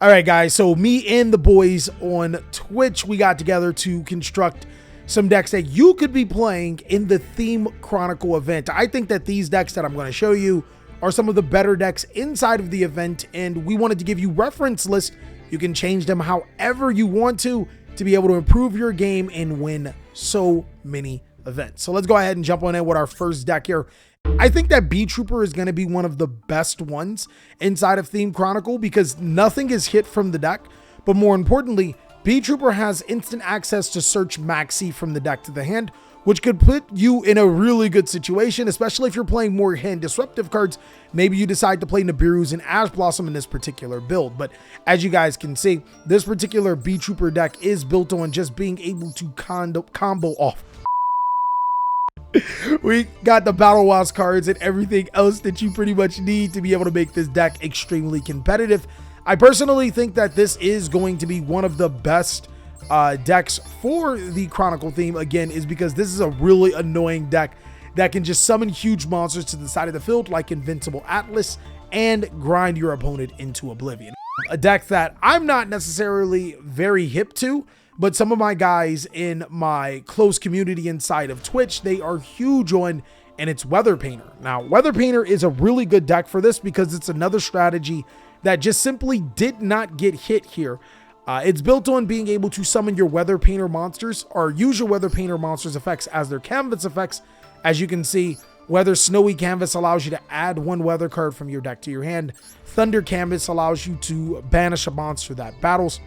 All right, guys, so me and the boys on Twitch, we got together to construct some decks that you could be playing in the Theme Chronicle event. I think that these decks that I'm going to show you are some of the better decks inside of the event, and we wanted to give you reference lists. You can change them however you want to be able to improve your game and win so many events. So let's go ahead and jump on in with our first deck here. I think that B Trooper is going to be one of the best ones inside of Theme Chronicle because nothing is hit from the deck, but more importantly, B Trooper has instant access to search Maxi from the deck to the hand, which could put you in a really good situation, especially if you're playing more hand disruptive cards. Maybe you decide to play Nibiru's and Ash Blossom in this particular build. But as you guys can see, this particular B Trooper deck is built on just being able to combo off. We got the Battle Wilds cards and everything else that you pretty much need to be able to make this deck extremely competitive. I personally think that this is going to be one of the best decks for the Chronicle theme, again, is because this is a really annoying deck that can just summon huge monsters to the side of the field like Invincible Atlas and grind your opponent into oblivion. A deck that I'm not necessarily very hip to, but some of my guys in my close community inside of Twitch, they are huge on, and it's Weather Painter. Now, Weather Painter is a really good deck for this because it's another strategy that just simply did not get hit here. It's built on being able to summon your Weather Painter monsters or use your Weather Painter monsters effects as their canvas effects. As you can see, Weather Snowy Canvas allows you to add one weather card from your deck to your hand. Thunder Canvas allows you to banish a monster that battles.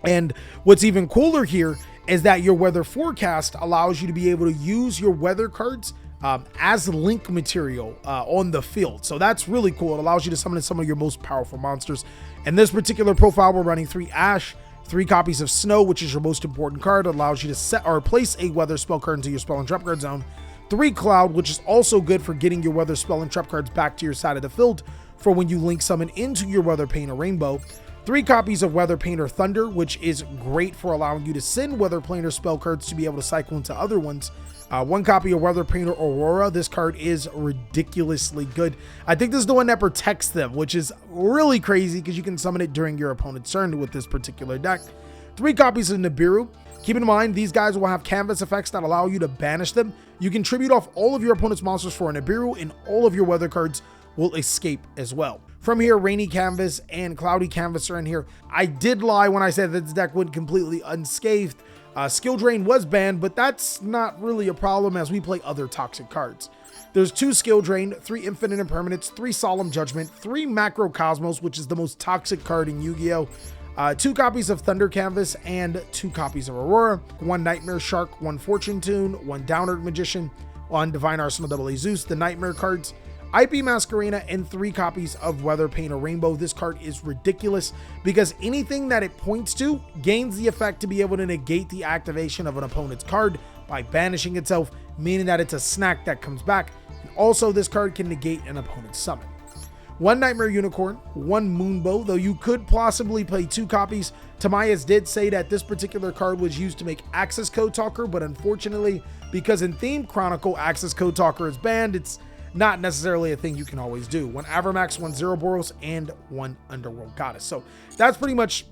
And what's even cooler here is that your Weather Forecast allows you to be able to use your weather cards as link material on the field. So that's really cool. It allows you to summon some of your most powerful monsters. In this particular profile, we're running 3 Ash, 3 copies of Snow, which is your most important card. It allows you to set or place a weather spell card into your spell and trap card zone. 3 Cloud, which is also good for getting your weather spell and trap cards back to your side of the field for when you link summon into your Weather Painter Rainbow. 3 copies of Weather Painter Thunder, which is great for allowing you to send Weather Painter spell cards to be able to cycle into other ones. 1 copy of Weather Painter Aurora. This card is ridiculously good. I think this is the one that protects them, which is really crazy because you can summon it during your opponent's turn with this particular deck. 3 copies of Nibiru. Keep in mind, these guys will have canvas effects that allow you to banish them. You can tribute off all of your opponent's monsters for a Nibiru, and all of your weather cards will escape as well. From here, Rainy Canvas and Cloudy Canvas are in here. I did lie when I said that this deck went completely unscathed. Skill Drain was banned, but that's not really a problem as we play other toxic cards. There's 2 Skill Drain, 3 Infinite Impermanence, 3 Solemn Judgment, 3 Macro Cosmos, which is the most toxic card in Yu-Gi-Oh! 2 copies of Thunder Canvas and 2 copies of Aurora, 1 Nightmare Shark, 1 Fortune Tune, 1 Downward Magician, 1 Divine Arsenal AA Zeus, the Nightmare cards, IP Masquerena, and 3 copies of Weather Painter Rainbow. This card is ridiculous because anything that it points to gains the effect to be able to negate the activation of an opponent's card by banishing itself, meaning that it's a snack that comes back. And also, this card can negate an opponent's summon. 1 Nightmare Unicorn, 1 Moonbow, though you could possibly play 2 copies. Tamayas did say that this particular card was used to make Access Code Talker, but unfortunately, because in Theme Chronicle, Access Code Talker is banned, it's not necessarily a thing you can always do. 1 Avermax, 1 Zeroboros, and 1 Underworld Goddess. So that's pretty much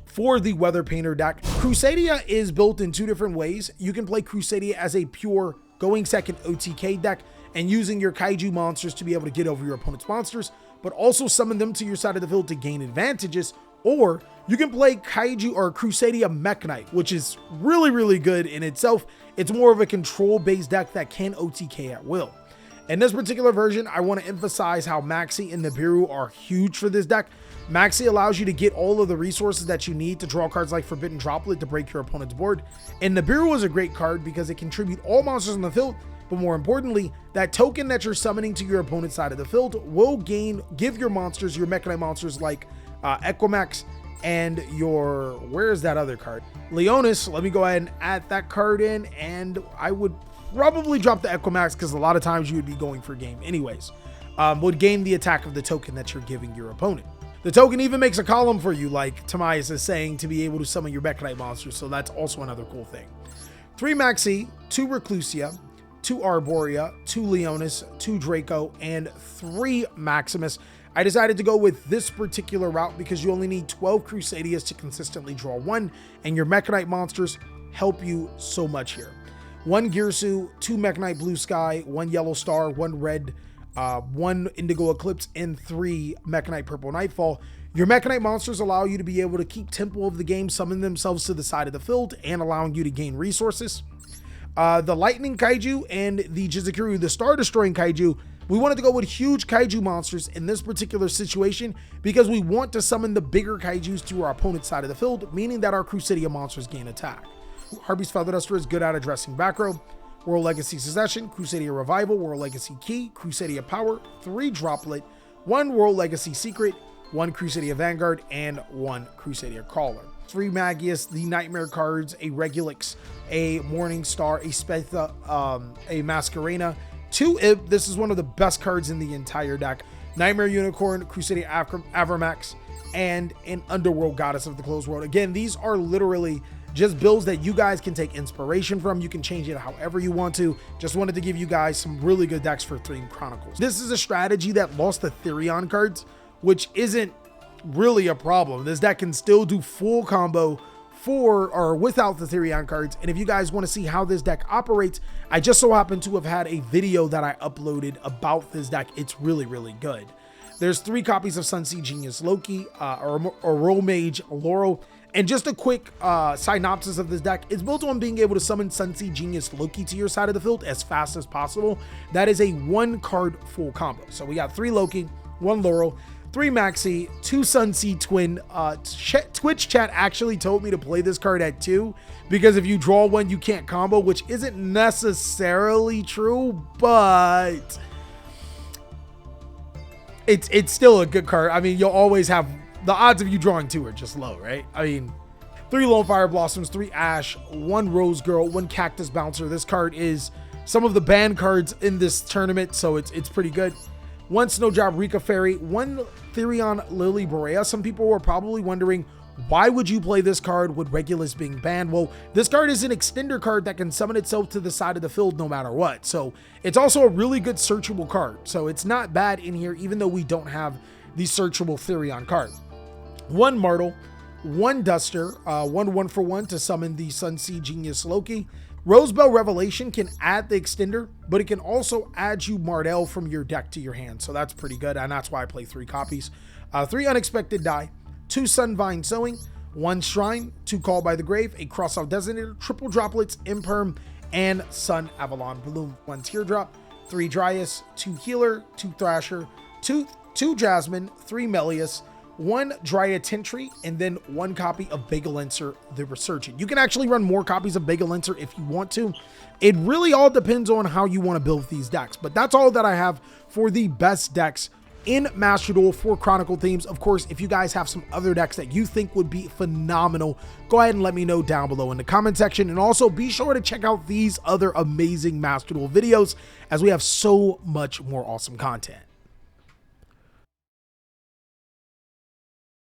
for the Weather Painter deck. Crusadia is built in 2 different ways. You can play Crusadia as a pure going second OTK deck and using your Kaiju monsters to be able to get over your opponent's monsters, but also summon them to your side of the field to gain advantages. Or you can play Kaiju or Crusadia Mech Knight, which is really, really good in itself. It's more of a control-based deck that can OTK at will. In this particular version, I want to emphasize how Maxi and Nibiru are huge for this deck. Maxi allows you to get all of the resources that you need to draw cards like Forbidden Droplet to break your opponent's board. And Nibiru is a great card because it can tribute all monsters on the field, but more importantly, that token that you're summoning to your opponent's side of the field will give your monsters, your Mechanite monsters like Equimax and your, where is that other card? Leonis. Let me go ahead and add that card in, and I would probably drop the Equimax because a lot of times you would be going for game anyways. Would gain the attack of the token that you're giving your opponent. The token even makes a column for you, like Tamayas is saying, to be able to summon your Mechanite monsters, so that's also another cool thing. 3 Maxi, 2 Reclusia, 2 Arborea, 2 Leonis, 2 Draco, and 3 Maximus. I decided to go with this particular route because you only need 12 Crusadias to consistently draw one, and your Mekhanite monsters help you so much here. 1 Girsu, 2 Mekhanite Blue Sky, 1 Yellow Star, 1 Red, 1 Indigo Eclipse, and 3 Mekhanite Purple Nightfall. Your Mekhanite monsters allow you to be able to keep tempo of the game, summon themselves to the side of the field, and allowing you to gain resources. The Lightning Kaiju and the Jizukuru, the Star Destroying Kaiju, we wanted to go with huge Kaiju monsters in this particular situation because we want to summon the bigger Kaijus to our opponent's side of the field, meaning that our Crusadia monsters gain attack. Harpy's Feather Duster is good at addressing back row. World Legacy Succession, Crusadia Revival, World Legacy Key, Crusadia Power, 3 Droplet, 1 World Legacy Secret, 1 Crusadia Vanguard, and 1 Crusadia Crawler. 3 Magius, the Nightmare cards, a Regulix, a Morning Star, a Spetha, a Masquerena, 2 Ib, this is one of the best cards in the entire deck, Nightmare Unicorn, Crusadia Avramax, and an Underworld Goddess of the Closed World. Again, these are literally just builds that you guys can take inspiration from. You can change it however you want to. Just wanted to give you guys some really good decks for 3 Chronicles. This is a strategy that lost the Therion cards, which isn't really a problem. This deck can still do full combo for or without the Therion cards. And if you guys want to see how this deck operates, I just so happen to have had a video that I uploaded about this deck. It's really, really good. There's 3 copies of Sunsea Genius Loki, Aurora Mage Laurel. And just a quick synopsis of this deck. It's built on being able to summon Sunsea Genius Loki to your side of the field as fast as possible. That is a 1 card full combo. So we got 3 Loki, 1 Laurel, 3 Maxi, 2 Sunsea Twin. Twitch chat actually told me to play this card at 2 because if you draw 1, you can't combo, which isn't necessarily true, but it's still a good card. I mean, you'll always have the odds of you drawing 2 are just low, right? I mean, 3 Lone Fire Blossoms, 3 Ash, 1 Rose Girl, 1 Cactus Bouncer. This card is some of the banned cards in this tournament, so it's pretty good. 1 Snowdrop Rika Fairy, 1 Therion Lily Borea. Some people were probably wondering, why would you play this card with Regulus being banned? Well, this card is an extender card that can summon itself to the side of the field no matter what. So it's also a really good searchable card. So it's not bad in here, even though we don't have the searchable Therion card. 1 Martel, 1 Duster, 1 for 1 to summon the Sunsea Genius Loki. Rosebell Revelation can add the extender, but it can also add you Martel from your deck to your hand. So that's pretty good, and that's why I play 3 copies. 3 Unexpected Die, 2 Sunvine Sowing, 1 Shrine, 2 Call by the Grave, a Crossout Designator, triple Droplets, Imperm, and Sun Avalon Bloom. 1 Teardrop, 3 Dryas, 2 Healer, 2 Thrasher, 2 Jasmine, 3 Melius, 1 Dryad Tentry, and then 1 copy of Bagelenser the Resurgent. You can actually run more copies of Bagelenser if you want to. It really all depends on how you want to build these decks, but that's all that I have for the best decks in Master Duel for Chronicle themes. Of course, if you guys have some other decks that you think would be phenomenal, go ahead and let me know down below in the comment section. And also be sure to check out these other amazing Master Duel videos as we have so much more awesome content.